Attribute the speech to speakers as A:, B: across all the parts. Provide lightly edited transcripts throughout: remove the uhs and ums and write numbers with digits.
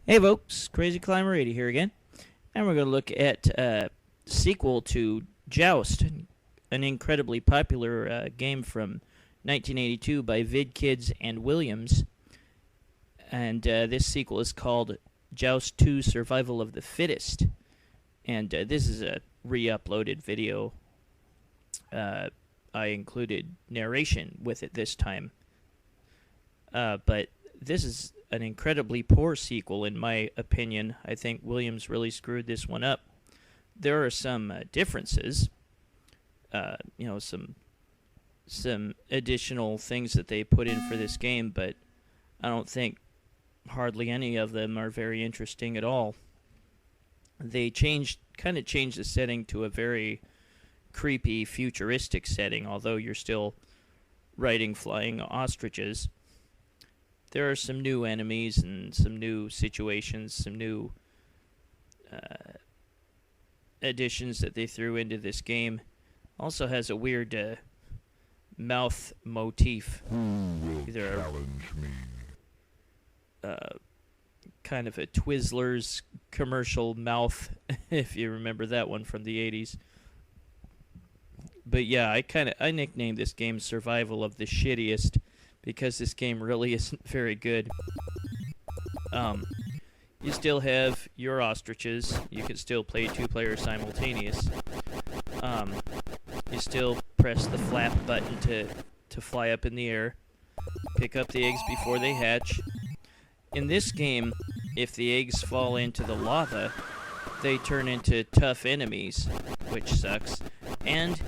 A: Hey folks, Crazy Climber 80 here again, and we're going to look at sequel to Joust, an incredibly popular game from 1982 by VidKids and Williams, and this sequel is called Joust 2 Survival of the Fittest, and this is a re-uploaded video. I included narration with it this time, but this is an incredibly poor sequel, in my opinion. I think Williams really screwed this one up. There are some differences, some additional things that they put in for this game, but I don't think hardly any of them are very interesting at all. They kind of changed the setting to a very creepy, futuristic setting, although you're still riding flying ostriches. There are some new enemies and some new situations, some new additions that they threw into this game. Also has a weird mouth motif.
B: Who will challenge me?
A: Kind of a Twizzlers commercial mouth, if you remember that one from the 80s. But yeah, I nicknamed this game Survival of the Shittiest, because this game really isn't very good. You still have your ostriches. You can still play two players simultaneous. You still press the flap button to fly up in the air. Pick up the eggs before they hatch. In this game, if the eggs fall into the lava, they turn into tough enemies, which sucks. And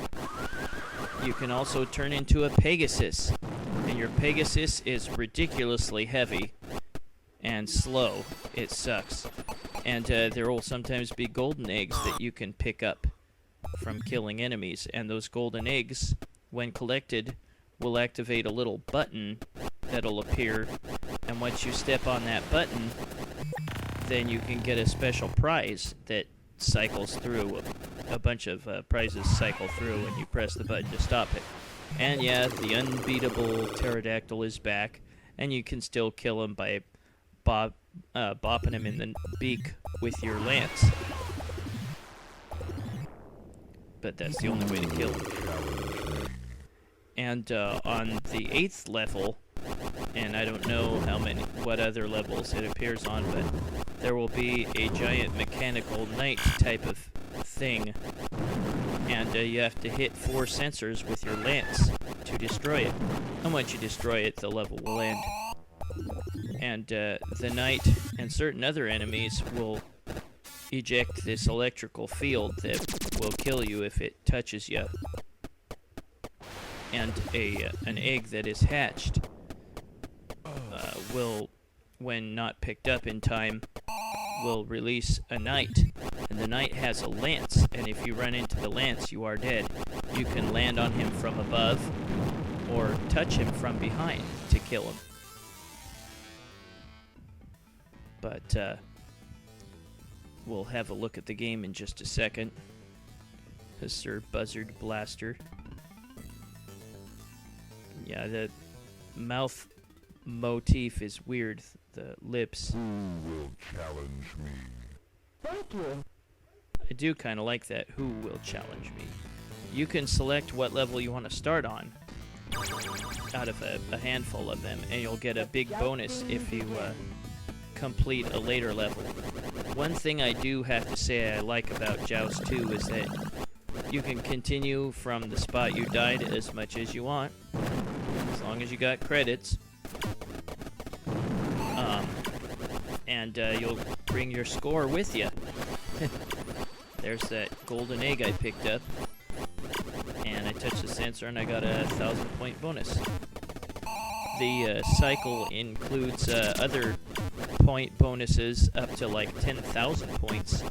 A: you can also turn into a PEGASUS. And your PEGASUS is ridiculously heavy and slow. It sucks. And there will sometimes be golden eggs that you can pick up from killing enemies. And those golden eggs, when collected, will activate a little button that'll appear. And once you step on that button, then you can get a special prize that cycles through. A bunch of prizes cycle through when you press the button to stop it. And yeah, the unbeatable pterodactyl is back, and you can still kill him by bopping him in the beak with your lance. But that's the only way to kill him. And on the 8th level, and I don't know what other levels it appears on, but there will be a giant mechanical knight type of thing, and you have to hit 4 sensors with your lance to destroy it. And once you destroy it, the level will end. And the knight and certain other enemies will eject this electrical field that will kill you if it touches you. And an egg that is hatched will, when not picked up in time, will release a knight. And the knight has a lance, and if you run into the lance, you are dead. You can land on him from above, or touch him from behind to kill him. But we'll have a look at the game in just a second. Sir Buzzard Blaster. Yeah, the mouth motif is weird. The lips.
B: Who will challenge me?
C: Thank you.
A: I do kind of like that. Who will challenge me? You can select what level you want to start on out of a handful of them, and you'll get a big bonus if you complete a later level. One thing I do have to say I like about Joust 2 is that you can continue from the spot you died as much as you want, as long as you got credits. And you'll bring your score with you. There's that golden egg I picked up, and I touched the sensor and I got a 1,000-point bonus. The cycle includes other point bonuses up to like 10,000 points,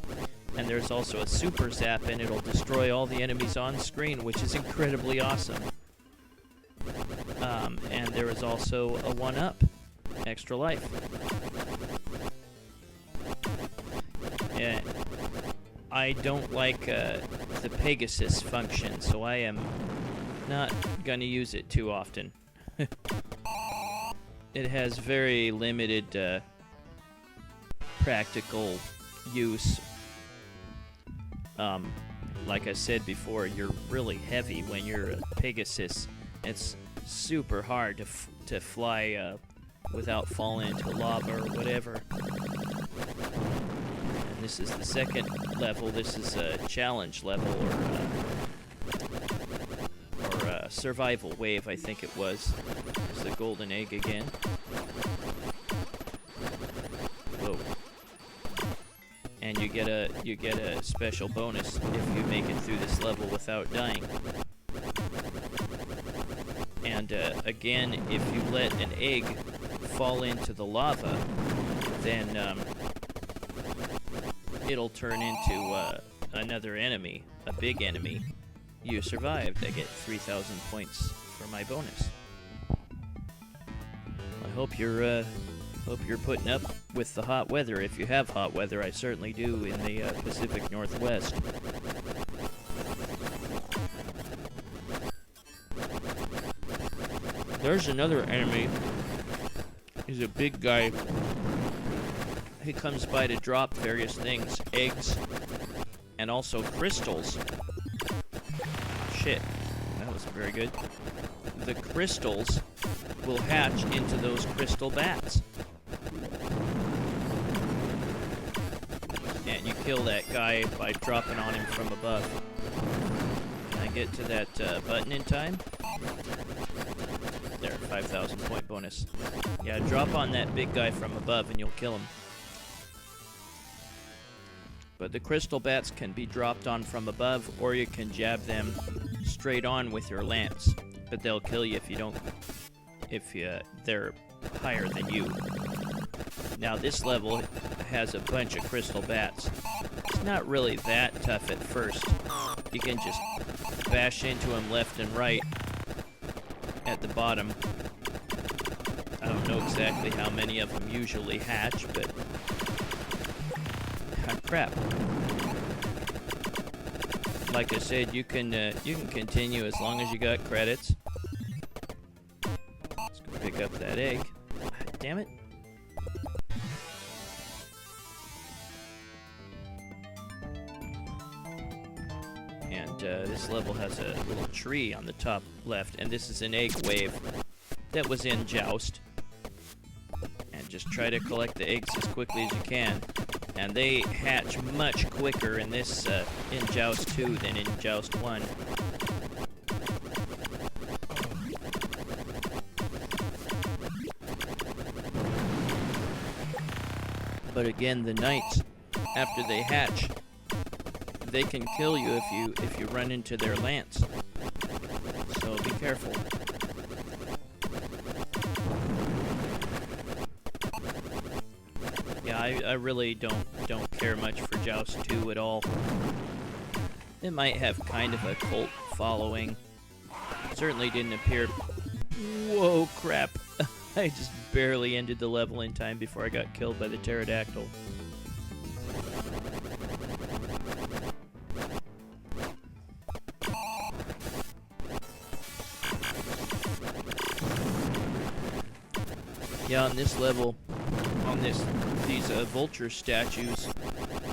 A: and there's also a super zap, and it'll destroy all the enemies on screen, which is incredibly awesome. And there is also a 1-up, extra life. I don't like the PEGASUS function, so I am not going to use it too often. It has very limited practical use. Like I said before, you're really heavy when you're a Pegasus. It's super hard to fly without falling into lava or whatever. And this is the second level. This is a challenge level or survival wave, I think it was. It's the golden egg again. Whoa. And you get a special bonus if you make it through this level without dying. And again, if you let an egg fall into the lava, then it'll turn into another enemy, a big enemy. You survived. I get 3,000 points for my bonus. I hope you're putting up with the hot weather. If you have hot weather, I certainly do in the Pacific Northwest. There's another enemy. He's a big guy. He comes by to drop various things, eggs, and also crystals. Shit, that wasn't very good. The crystals will hatch into those crystal bats. And you kill that guy by dropping on him from above. Can I get to that button in time? There, 5,000 point bonus. Yeah, drop on that big guy from above and you'll kill him. But the crystal bats can be dropped on from above, or you can jab them straight on with your lance. But they'll kill you if they're higher than you. Now this level has a bunch of crystal bats. It's not really that tough at first. You can just bash into them left and right at the bottom. I don't know exactly how many of them usually hatch, but crap. Like I said, you can continue as long as you got credits. Let's go pick up that egg. Damn it. And this level has a little tree on the top left, and this is an egg wave that was in Joust. And just try to collect the eggs as quickly as you can. And they hatch much quicker in this in Joust 2 than in Joust 1. But again, the knights, after they hatch, they can kill you if you run into their lance. So be careful. Yeah, I really don't care much for Joust 2 at all. It might have kind of a cult following. Certainly didn't appear... Whoa, crap. I just barely ended the level in time before I got killed by the pterodactyl. Yeah, on this level, these vulture statues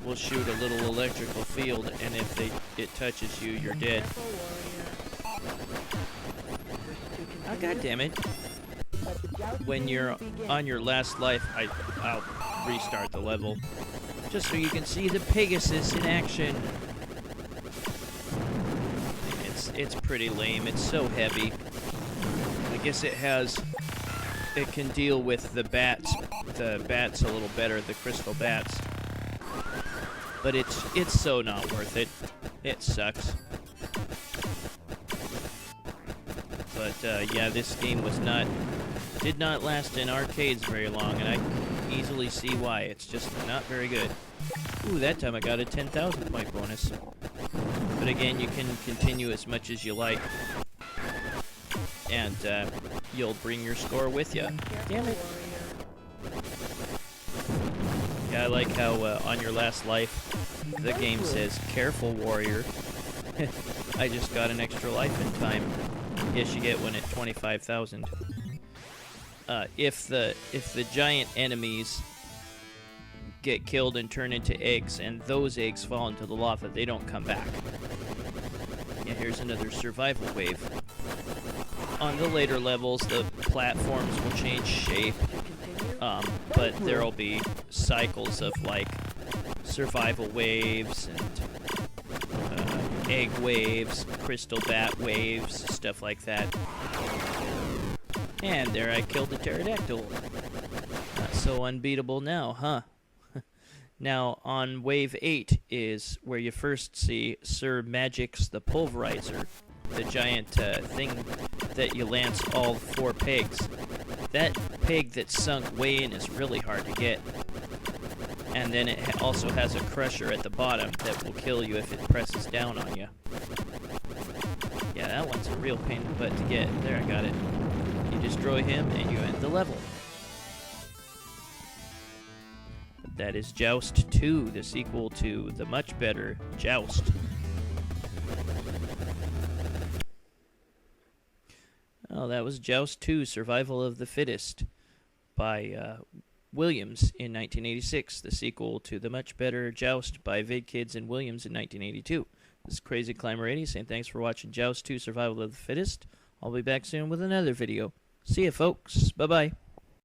A: will shoot a little electrical field, and if it touches you, you're dead. Oh, God damn it. When you're on your last life, I'll restart the level, just so you can see the Pegasus in action. It's pretty lame. It's so heavy. I guess it can deal with the bats a little better, the crystal bats. But it's so not worth it. It sucks. But yeah, this game did not last in arcades very long, and I can easily see why. It's just not very good. Ooh, that time I got a 10,000 point bonus. But again, you can continue as much as you like. And you'll bring your score with you. Damn it. Yeah, I like how on your last life, the game says, "Careful, warrior." I just got an extra life in time. Yes, you get one at 25,000. If the giant enemies get killed and turn into eggs, and those eggs fall into the lava. They don't come back. Yeah, here's another survival wave. On the later levels, the platforms will change shape, but there'll be cycles of, like, survival waves and egg waves, crystal bat waves, stuff like that. And there I killed a pterodactyl. Not so unbeatable now, huh? Now, on Wave 8 is where you first see Sir Magix the Pulverizer, the giant thing that you lance all 4 pegs. That peg that's sunk way in is really hard to get. And then it also has a crusher at the bottom that will kill you if it presses down on you. Yeah, that one's a real pain in the butt to get. There, I got it. You destroy him and you end the level. That is Joust 2, the sequel to the much better Joust. Oh, that was Joust 2, Survival of the Fittest, by Williams in 1986, the sequel to the much better Joust by VidKids and Williams in 1982. This is Crazy Climber 80 saying thanks for watching Joust 2, Survival of the Fittest. I'll be back soon with another video. See ya, folks. Bye-bye.